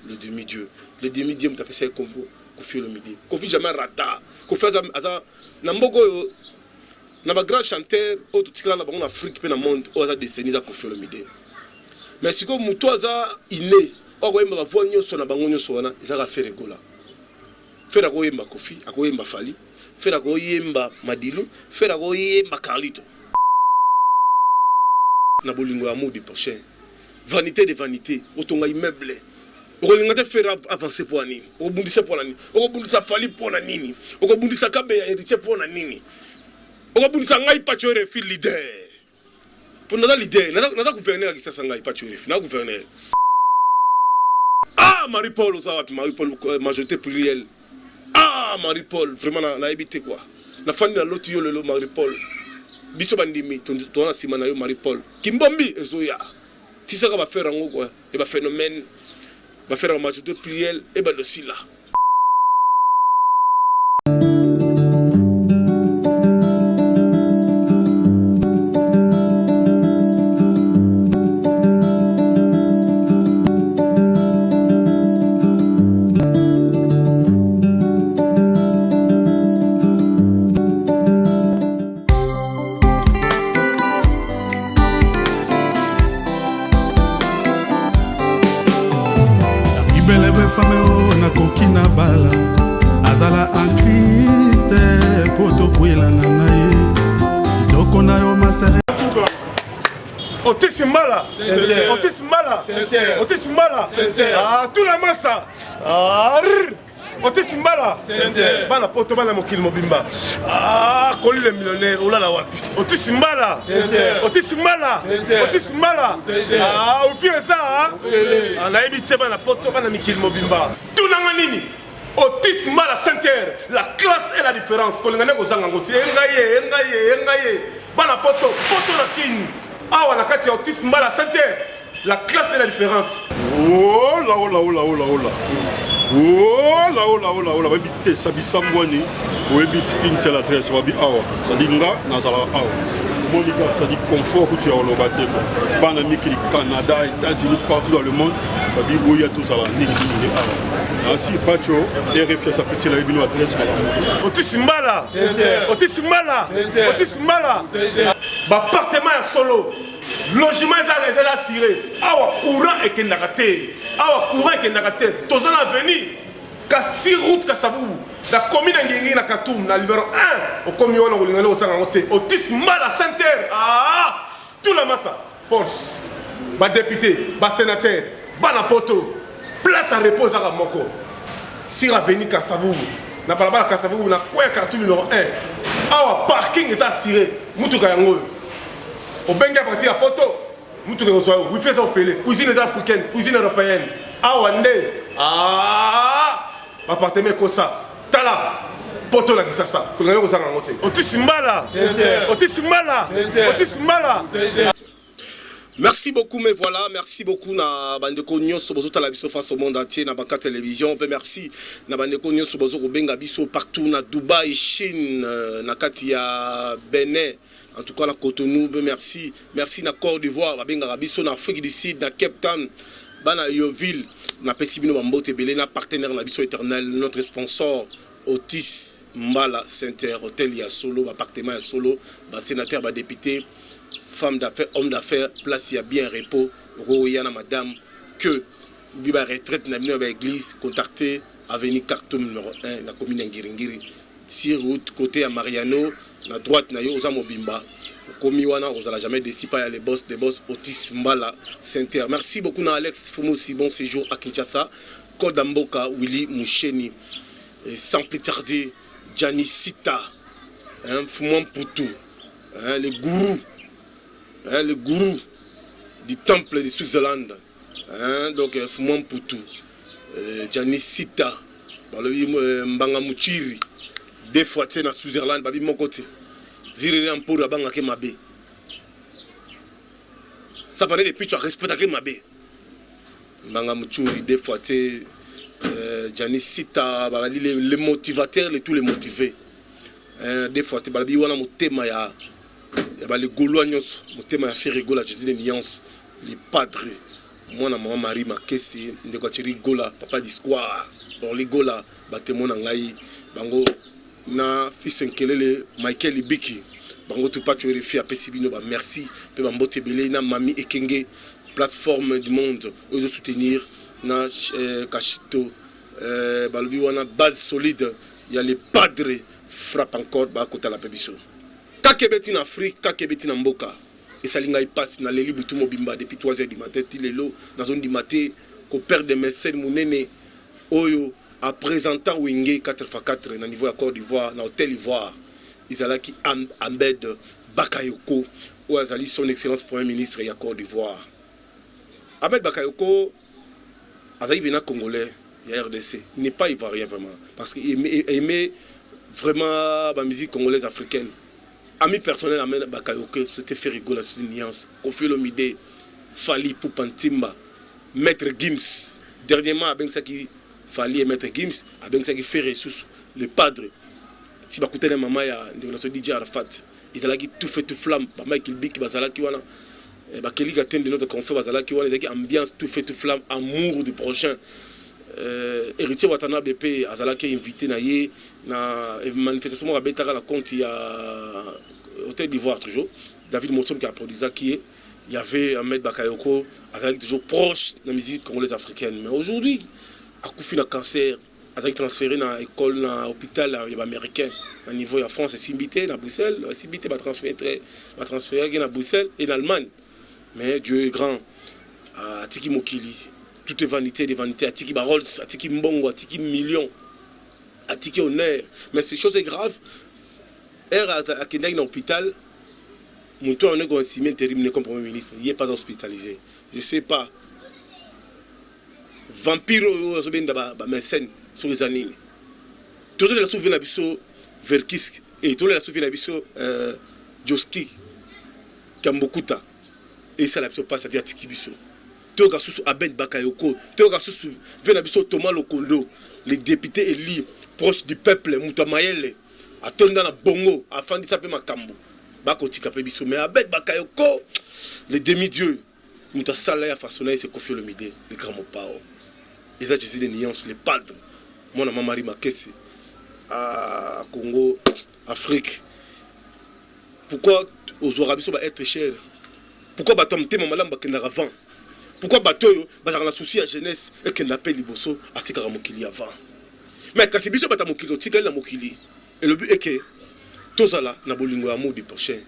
le demi-dieu. Le demi-dieu, je m'appelle Kofi Olomide. Kofi jamais rata. Kofi Aza, Nambogo, un grand chanteur, tout ce qui est en Afrique, dans le monde, il a décennies à Kofi Olomide. Mais si vous avez inné, vous avez une voix, vous avez fait rigola. Faire agoyemba Kofi, agoyemba Fali, faire agoyemba Madilu, faire agoyemba Carlito. Na bolingo amour du prochain. Vanité de vanité, otonga immeuble. Okolingate faire avancer pour nini? Okobundisa pour nini? Okobundisa Fali pour nini? Okobundisa Kabe ya héritier pour nini? Okobundisa ngai pacho refi leader. Pour nada leader, nada gouverneur qui ça ngai pacho refi, na gouverneur. Ah Marie-Paul ozawa Marie-Paul majorité plurielle. Ah Marie-Paul vraiment na habité quoi. Na fani na loti yo lelo Marie-Paul. Biso bandimi tona sima na yo Marie-Paul. Kimbombi ezoya. Si ça va faire un quoi, et va phénomène va faire un majorité plurielle et ben aussi là. Kokina bala azala en Christ poto kwela na ngai doko na yo masare Otisimala Otisimala Otisimala ah tout la massa ah Otisimala bana poto bana mokili mobimba ah koli le millionnaire ola la wapi Otisimala Otisimala Otisimala ah ofi ça ana ebite bana poto bana mokili mobimba tunanga nini Otisimala Center la classe et la différence kolingane ko zanga ngoti engaye bana poto la king ah na kati ya Otisimala Center la classe et la différence oh là oh là babite sabisangwani oebit une seule adresse babi awa sadinga nazala awa moniga ça dit confort que tu as au lobaté bana mikili Canada États-Unis partout dans le monde ça dit boya tout ça là ni awa asi pacho RFS ça peut c'est la bino adresse mala Otisimala ba appartement ya solo logement est assuré. Awa courant et kenakate. Awa courant et kenakate. Tous en avenir. Kasi route Kassabou. La commune d'Engengé na Katoum, na numéro 1. Au commune on a au Sangote. Otisimala Center. Ah, tout la massa. Force. Ba député, ba sénateur, ba na poto. Place à repos à Moko. Si avenir Kassabou. Na balabala Kassabou na quoi Katoum numéro 1. Awa parking est assuré. Mutuka yango. Au Benga parti à Poto, nous tous les fait ça cuisine africaine, cuisine européenne. Ah Wande, ah, appartement comme ça, Tala, Poto la Kisasa, pour aller aux Angoté. Otisimala. Merci beaucoup, mais voilà, merci beaucoup na bandeko nyonso bozo tala biso face au monde entier na banka télévision. Merci na bandeko nyonso bozo ko benga biso partout na Dubaï, Chine, na kati ya Benin. En tout cas, la Cotonou, merci. Merci na Côte d'Ivoire, la Benga Rabiso, na Afrique du Sud, na Cape Town, na Yoville, na Pessibino Mambote Belé, na partenaire na Biso éternel, notre sponsor, Otis Mbala Center, hôtel ya solo, appartement ya solo, sénateur, député, femme d'affaires, homme d'affaires, place ya bien repos, Royana madame, que Biba retraite na l'église, contactez avenue Khartoum numéro 1, na commune Ngiringiri, sur route côté à Mariano. La droite na yo Ozamo Bimba. Komi wana ozala jamais déçu pas les boss des boss Otis Mbala Center. Merci beaucoup na Alex Fumosi, bon séjour à Kinshasa. Kodamboka Willy Moucheni. Et sans plus tarder, Gianni Sita. Fumon Poutou. Le gourou du temple de Switzerland. Donc Fumon Poutou. Gianni Sita. Mbanga Muchiri. Des fois, tu es dans Switzerland, babi mon côté. Ziré en pour la banque à Mabé. Ça paraît depuis tu as respecté Mabé. Manga Mouchouri, des fois, tu es Gianni Sita, les motivateurs, tous les motivés. Des fois, tu es babi wana motema ya les Gaulois, motema ya Ferrigola, Jésus les nuances, les padres, moi na maman Marie Makesi ndeko Thierry Gola papa d'histoire dans les Gola batemo na ngai bango na fils Nkelele Michael Ibiki bango tout pas tu refi a pesibino ba merci pe bambote belé na mami Ekenge plateforme du monde aux soutenir na Kashito balobi wana base solide il y a les padres frappe encore ba kota la pebiso kakebeti na Afrique kakebeti na mboka et ça linga passe na leli butu mobimba depuis 3h du matin tilelo na zone du matin ko perd de Mercedes Munene oyo à présentant Wingé 4x4 na niveau à Côte d'Ivoire na hôtel Ivoire Izalaki Ahmed Bakayoko ou azali son excellence premier ministre ya Côte d'Ivoire Ahmed Bakayoko azali bina congolais ya RDC il n'est pas ivoirien vraiment parce qu'il aimait vraiment la musique congolaise africaine. Ami personnel Ahmed Bakayoko c'était fait rigoler sur une nuance Koffi Olomide Fali Poupantimba Maître Gims dernièrement avec ça qui Fali et Maître Gims avec ça qui fait ressources le padre si ba koutele maman ya ndeko so DJ Arafat izalaki tout fait tout flamme ba Michael Bik bazalaki wana ba keli gaten de notre confrère bazalaki wana izalaki ambiance tout fait tout flamme amour du prochain héritier Watana BP azalaki invité na ye na manifestation abetaka la compte ya hôtel d'Ivoire toujours David Mossom qui a produit ça qui est il y avait Ahmed Bakayoko azalaki toujours proche de la musique congolaise africaine mais aujourd'hui a couffé un cancer azalaki transféré dans l'école dans l'hôpital américain à niveau de France et Simbité dans Bruxelles Simbité va transférer à Bruxelles et en Allemagne mais Dieu est grand à Tiki Mokili tout est vanité des vanités à Tiki Barols à Tiki Mbongo à Tiki Million à Tiki Honneur mais ces choses est grave à Kendaki dans l'hôpital mon tour on est consigné terrible comme premier ministre il n'est pas hospitalisé je sais pas vampire au bien de médecin sur les années tout le monde souviens l'abisso Verkis et tout le monde souviens l'abisso Joski Kambokuta et ça l'abisso passe via Tiki Bisso tout le monde souviens Ahmed Bakayoko tout le monde souviens l'abisso Thomas Lokondo les députés élus proches du peuple Moutamayele attendant la bongo afin de s'appeler Makambo Bakotika Pebisso mais Ahmed Bakayoko les demi-dieux Moutasala ya façonné c'est Koffi Olomide le grand mopao et ça j'ai des nuances les padres mon maman Marie Makesi à Congo Afrique pourquoi aux Arabes va être cher pourquoi batom te mamalam bakenda avant pourquoi bato yo bazaka na souci à jeunesse et que n'appelle liboso atika mokili avant mais quand c'est biso bata mokili tika la mokili et le but est que tozala na bolingo amour du prochain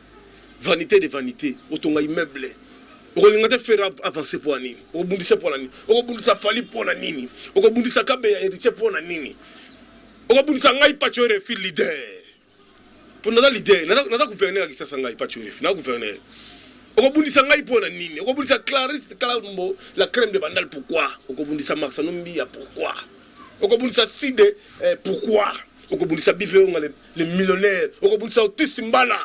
vanité de vanité otonga immeuble okolingate faire avancer pour nini okobundisa pour nini okobundisa Fali pour nini okobundisa Kabe ya héritier pour nini okobundisa ngai pacho refi leader pour nada leader nada gouverneur qui ça ngai pacho refi na gouverneur okobundisa ngai pour nini okobundisa Clarisse Kalambo la crème de Bandal pourquoi okobundisa Max Anombi pourquoi okobundisa Side pourquoi okobundisa Biveo les millionnaires okobundisa Otis Mbala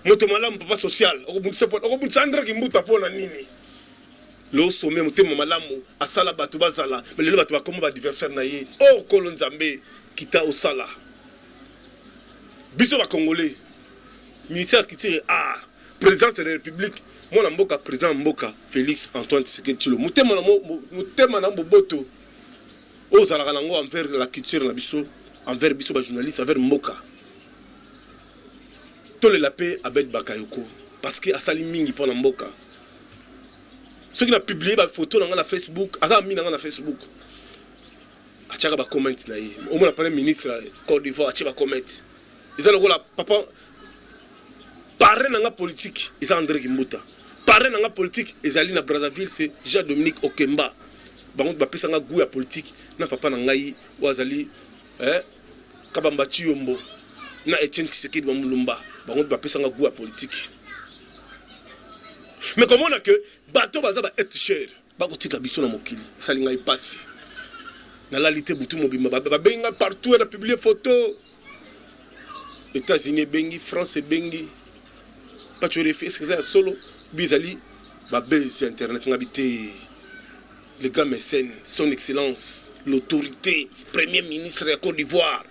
moto malamu papa social okobundisa André Kimbuta pona nini lo sommet motema malamu asala batu bazala mais lelo batu bakoma ba adversaire na ye oh kolo nzambe kita osala biso ba congolais ministère qui tire présidence de la République moi na mboka président mboka Félix Antoine Tshisekedi Tshilombo motema na boboto ozalaka nango envers la culture na biso envers biso ba journaliste envers mboka tole la paix Ahmed Bakayoko parce que asali mingi pour na mboka ceux qui ont publié ba photo dans la Facebook aza mi dans la Facebook achaka ba comment na ye au moins le premier ministre Côte d'Ivoire achaka ba comment ils ont la papa parrain dans la politique ils ont André Kimbuta parrain dans la politique ils allent na Brazzaville c'est Jean-Dominique Okemba bango ba pesa nga goût ya politique na papa na ngai wazali Kabamba Chiyombo na Etienne Tshisekedi wa Mulumba bango ba pesa nga goût ya politique mais comment on a que bateau baza ba être cher ba kotika biso na mokili salinga ipasi na lalité butu mobimba ba benga partout na publier photo États-Unis bengi France bengi pas tu refais ce que ça solo bizali ba base internet ngabité les grands mécènes son excellence l'autorité premier ministre de Côte d'Ivoire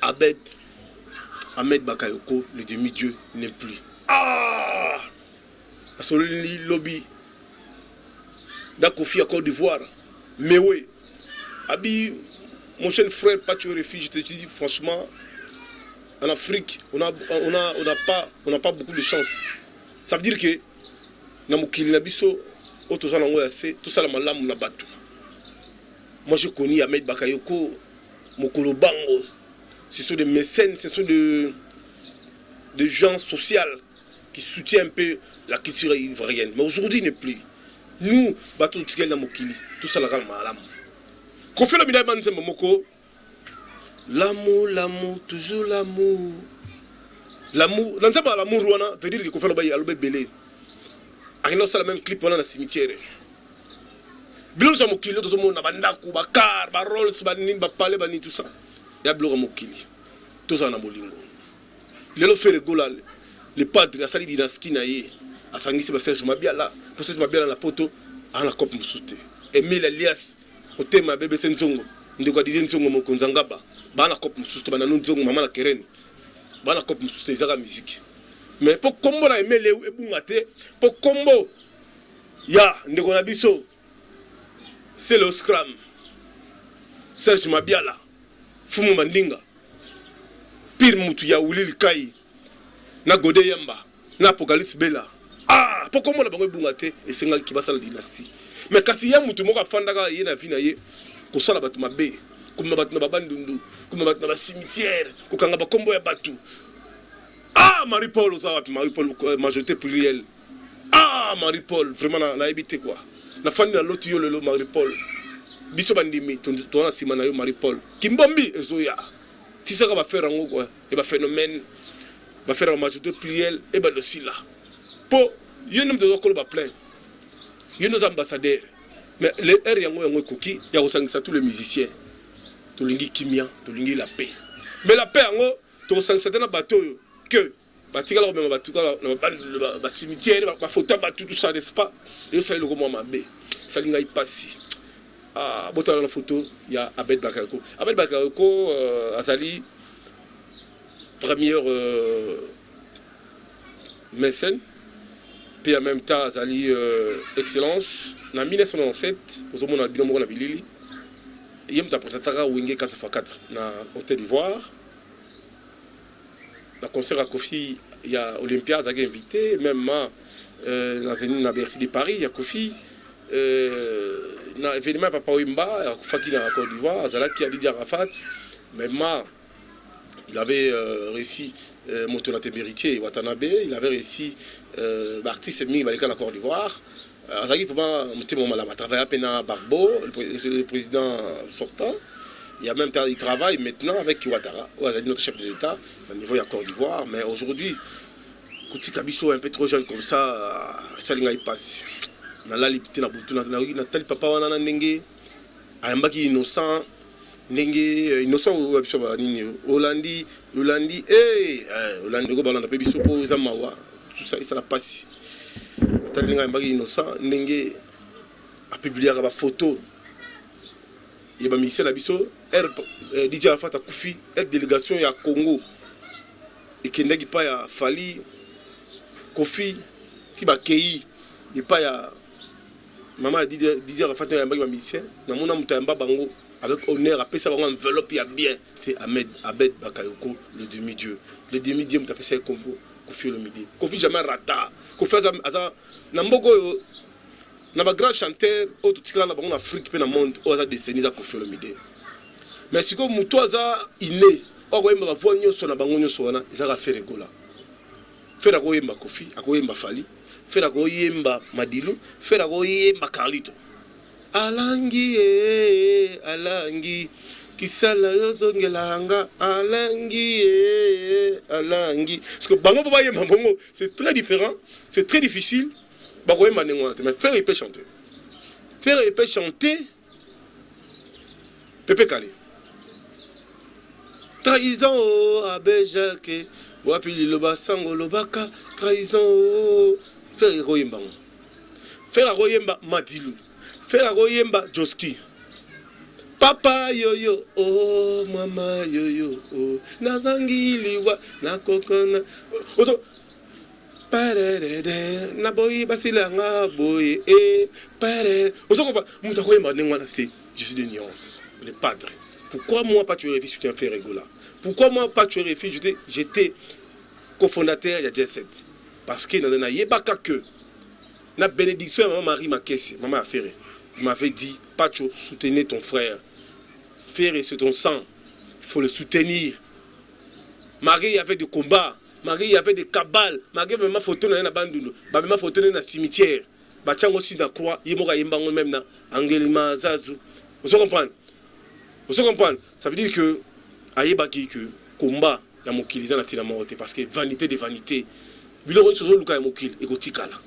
Ahmed Bakayoko le demi-dieu n'est plus solo lobby Kofi à Côte d'Ivoire. Mais oui, Abi, mon jeune frère, pas tu refuge, je te dis franchement, en Afrique, on n'a pas beaucoup de chance. Ça veut dire que, dans mon kili nabiso, tout ça la malam na batu. Moi je connais Ahmed Bakayoko, Mokolo Bango. Ce sont des mécènes, ce sont des gens sociaux qui soutiennent un peu la culture ivoirienne. Mais aujourd'hui, il n'est plus. Nous, bateau Tigel Namokili, tout ça la calme à l'âme. Qu'on fait le bidai banzem moko. L'amour, toujours l'amour. L'amour, l'amour wana veut dire que qu'on fait le bail à l'obé belé. Arino ça le même clip dans le cimetière. Bilo za mokili tout le monde na bandako, ba car, ba rolls, ba nini, ba palais, ba ni tout ça. Ya bilo mokili. Tout ça na molingo. Lelo fait rigola le padre asali dinaski na ye. Asangisi ba Serge Mabiala, pour Serge Mabiala na poto, ana cop musute. Emile Elias, otema bébé Senzongo, ndeko didi Nzongo mokonzangaba, bana cop musute bana Nzongo mama na Kereni. Bana cop musute zaka musique. Mais pour combo na Emile ebungate, pour combo ya ndeko na biso c'est le scram. Serge Mabiala, Fumu Mandinga. Pire mutu ya Ulil Kai. Na Gode Yamba, na Apocalypse Bella. Ah, pourquoi on a besoin de bungate et c'est qui va la dynastie. Mais quand il y a mutu moka fandaga yena vina ye, ko sala batu mabe, ko mabatu na babandundu, ko mabatu na cimetière, ko kanga ba kombo ya batu. Ah, Marie-Paul oza Marie-Paul majorité plurielle. Ah, Marie-Paul vraiment na évité quoi. Na fani na loti yo lelo Marie-Paul. Biso bandimi tona sima na yo Marie-Paul. Kimbombi ezoya. Si ça va faire un quoi, et va phénomène va faire un majorité plurielle et ben aussi là. Pour il nous de col ba plein. Il nos ambassadeurs. Mais les R yango koki, ya osangisa tous les musiciens. To lingi kimia, to lingi la paix. Mais la paix yango to osangisa na bateau que batika la bateau na ba cimetière ba photo bateau tout ça n'est-ce pas. Et ça le comment mabe. Ça linga y passe. Ah, bota la photo, il y a Abed Bakayoko. Abed Bakayoko azali première mécène, puis en même temps azali excellence. En 1997, pour mon album na bilili, il y a un présentation Wenge 4x4 na Côte d'Ivoire. Le concert à Kofi, il y a Olympia azali invité, même dans Bercy de Paris, il y a Kofi. Na événement Papa Wimba, Faki na Côte d'Ivoire, Azalaki Ali Arafat, même il avait réussi Motonate Beritier Watanabe, il avait réussi l'artiste Ming Malika na Côte d'Ivoire. Azalaki vraiment Moutemo Malama travaille à peine à Barbeau, le président sortant. Il y a même il travaille maintenant avec Ouattara, notre chef de l'État, au niveau de la Côte d'Ivoire, mais aujourd'hui, Kouti Kabiso est un peu trop jeune comme ça, ça il passe. Na la lipite na butu na tali papa wana na ndenge ayambaki innocent ndenge innocent o biso ba nini Hollandi Hollandi go balanda pe biso po za mawa tout ça ça la passe tali nga ayambaki innocent ndenge a publier ba photo et ba ministère na biso DJ Arafat akufi délégation ya Congo et kendaki pa ya Fali Kofi ti ba kei et pas ya maman Didier Arafat un musicien, na mona mutamba bango avec honneur après ça bango enveloppe ya bien, c'est Abed Bakayoko le demi-dieu. Le demi-dieu m'tapé ça Kofi le midi. Kofi jamais rata. Kofi aza na mbogo na ba grand chanteur au tout tika na bango en Afrique pe na monde au aza décennies à Kofi le midi. Mais si ko muto aza iné, o ko yemba voix nyonso na bango nyonso wana, ezaka faire rigola. Faire ko yemba Kofi, ko yemba Fali. Faire ko yemba Madilu, faire ko yemba Carlito. Alangi alangi kisala yozongelanga alangi alangi. Parce que bango papa yemba bongo, c'est très différent, c'est très difficile. Bango yemba nengo mais faire il peut chanter. Faire il peut chanter. Pepe Kale. Trahison abejake wapi loba sango lobaka trahison. Faire Royemba, faire Royemba Madilu, faire Royemba Joski. Papa yoyo, oh mama yoyo, oh nazangi liwa na kokona. na boy basilanga boy et pare on comprend muta ko yemba ndengwana c'est je suis de nuance le padre. Pourquoi moi pas tu RFI je suis un frère Egola? Pourquoi moi pas tu RFI j'étais cofondateur il y a 17 parce que dans yebaka que na bénédiction maman Marie Makesse maman Affaire m'avait dit Pacho soutenez ton frère. Frère c'est ton sang. Il faut le soutenir. Marie avait des combats. Marie il y avait des cabales. Marie même photo na bandulu. Ba même photo na cimetière. Ba tiango aussi na croix, yemoka yembango même na Angelima Zazu. Vous comprenez? Vous comprenez? Ça veut dire que ayebaki que combat ya mokiliza na tina morte parce que vanité de vanité. Biloko nsozo luka ya mokili ekotikala.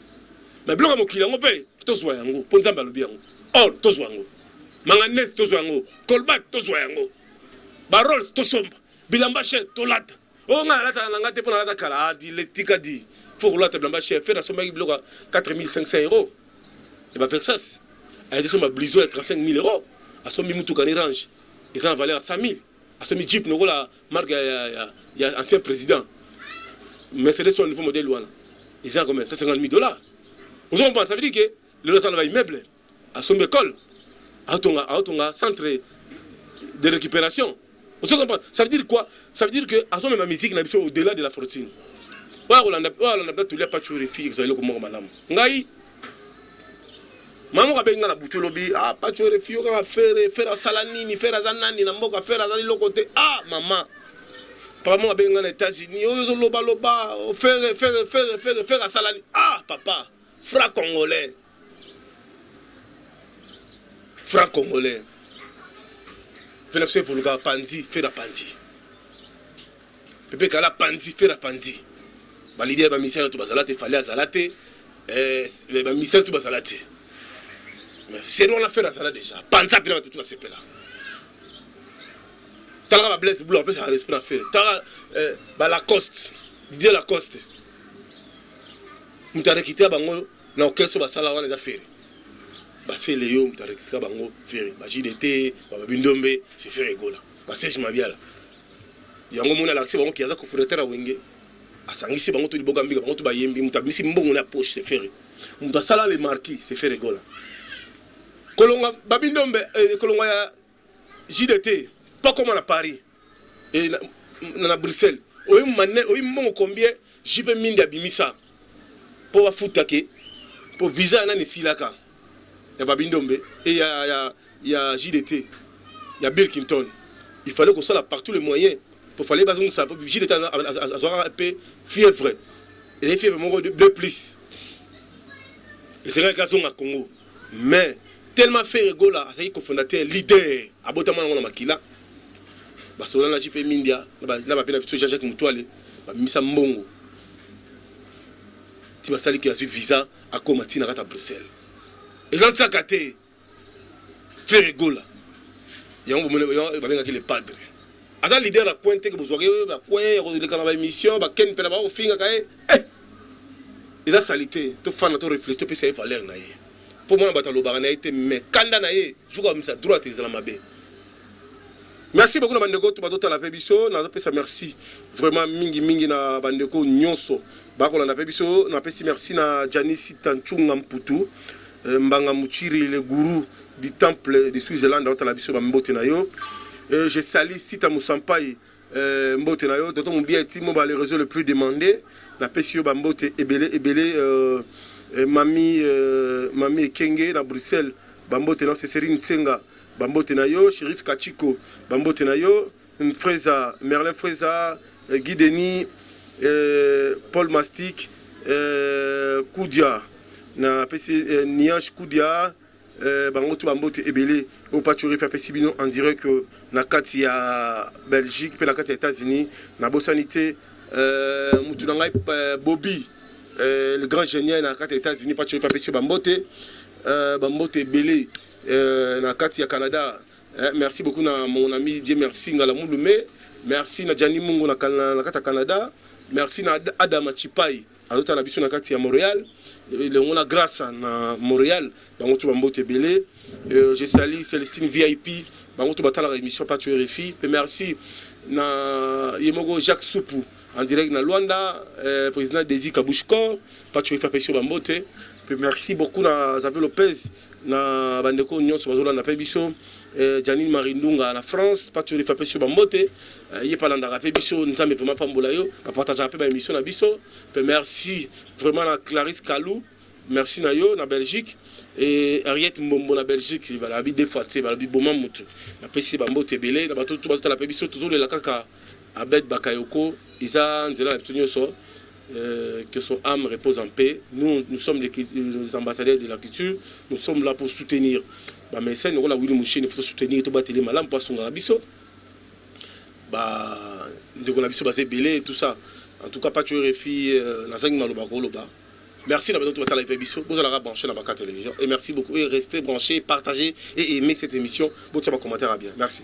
Mais biloko ya mokili yango pe tozwa yango, po nzamba lobi yango. Or tozwa yango. Manganese tozwa yango, Colbert tozwa yango. Barol tosomba, bilamba che tolata. O nga lata na ngate pona lata kala di letika di. Faut lata bilamba che faire la somme biloko 4500 €. Et ba Versace. A été somme blizo à 35 000 €. A somme mutu kan range. Ils en valeur à 100 000. A somme Jeep no la marque ya ancien président. Mercedes sur le nouveau modèle wana. Ils ont combien? 150 000 $. Vous comprenez? Ça veut dire que le local va immeuble à son école. À ton centre de récupération. Vous comprenez? Ça veut dire quoi? Ça veut dire que à son même musique n'a pas au-delà de la fortune. On a tous les pas tuer les filles exilées comme madame. Ngai. Maman a bien na butu lobi ah pas tuer les filles on va faire salanini faire zanani na mboka faire azali le côté ah maman. Papa a bien na États-Unis oyo loba loba faire à salani ah papa frère congolais. Frère congolais. Venez faire pour le gars pandi faire la pandi. Pepe kala pandi faire la pandi. Ba l'idée ba misère tout bazalate fallait azalate ba misère tout bazalate. Mais c'est on a fait la salade déjà. Panza bien tout na sepela. Tala ba blesse bleu après ça respect faire. Tala ba Lacoste. Didier Lacoste. Mutare kité bango na okeso ba sala wana za faire. Bah c'est Léo mutare kité bango faire. Ba JDT, ba Bindombe, c'est faire Egola. Ba Serge Mabiala. Yango mona l'accès bango kiaza ko furetera wenge. Asangisi bango to liboga mbika bango to ba yembi mutabisi mbongo na poche c'est faire. Muta sala le marquis c'est faire Egola. Kolonga Babindombe kolonga ya JDT pas comme à Paris et na Bruxelles. Oyi mané oyi mbongo combien jipe mindi abimisa pour futake pour visa na nisilaka ya Babindombe et ya JDT ya Bill Clinton. Il fallait qu'on soit là par tous les moyens pour fallait baser ça pour JDT avoir un peu fièvre et les fièvres mon de plus. Et c'est un cas au Congo mais tellement fait Egola c'est cofondateur leader abotama na makila basola na jipe mindia na ba pena biso Jean-Jacques Mutwale ba misa mbongo ti basali ki azu visa akoma tina kata Bruxelles et quand ça katé faire Egola yango ba benga ki le padre aza leader la pointe que bozwaki ba coin ko le kana ba émission ba ken pena ba ofinga kae eza salité to fana to réfléchir pe c'est valeur na ye. Pour moi, batalo barana été mais kanda na ye joue comme ça droite les alamabe. Merci beaucoup na bandeko to bato la pebiso na pesa merci vraiment mingi na bandeko nyonso bako na pebiso na pesi merci na Janice Tanchunga Mputu mbanga muchiri le gourou du temple de Switzerland dans la biso ba mbote na yo. Je salue Sita Musampai mbote na yo d'autant mon bien ti mo ba les réseaux le plus demandé na pesi yo ba mbote ebele Mami Kenge na Bruxelles bambote na Céline Nsenga bambote na yo Shérif Kachiko bambote na yo Freza Merlin Freza Guy Denis Paul Mastic Koudia na PC Nianche Koudia bangoto bambote ebele au patrouille fait pesibino en direct que na kati ya Belgique pe na kati ya États-Unis na bosanité mutu na ngai Bobby le grand génial na kati États-Unis pas tu fais sur bambote belé na kati ya Canada. Merci beaucoup na mon ami Dieu merci ngala mulume merci na Jani Mungu na kati Canada merci na Adam Chipai azota na biso na kati ya Montréal le on a grâce na Montréal bango tu bambote belé je salue Célestine VIP bango tu batala émission pas tu RFI merci na Yemogo Jacques Soupou en direct na Luanda, président Desi Kabushko, Patrick Fapesio Bambote. Merci beaucoup à Xavier Lopez, na Bandeko Nyos, Bazola na Pebiso, Janine Marindunga na France, Patrick Fapesio Bambote, Yepalanda Rapebiso, nous sommes vraiment pas mbolayo, à partager un peu ma émission na Biso. Merci vraiment à Clarisse Kalou, merci na yo na Belgique. Et Ariette Mbombo na Belgique, il va la vie des fois, il va la vie bon mamoutou. La PC Bambote Belé, la bateau tout bateau la Pebiso, toujours le Lakaka, Abed Bakayoko, Isa Nzela Neptunio so. Que son âme repose en paix. Nous sommes les ambassadeurs de la culture. Nous sommes là pour soutenir. Mais ça, nous avons il faut soutenir tout battre les malades pour son abisso. Nous avons basé belé et tout ça. En tout cas, pas tuer les filles. Merci d'avoir été là pour vous allez brancher dans la télévision. Et merci beaucoup. Et restez branchés, partagez et aimez cette émission. Bon, tu vas commenter à bien. Merci.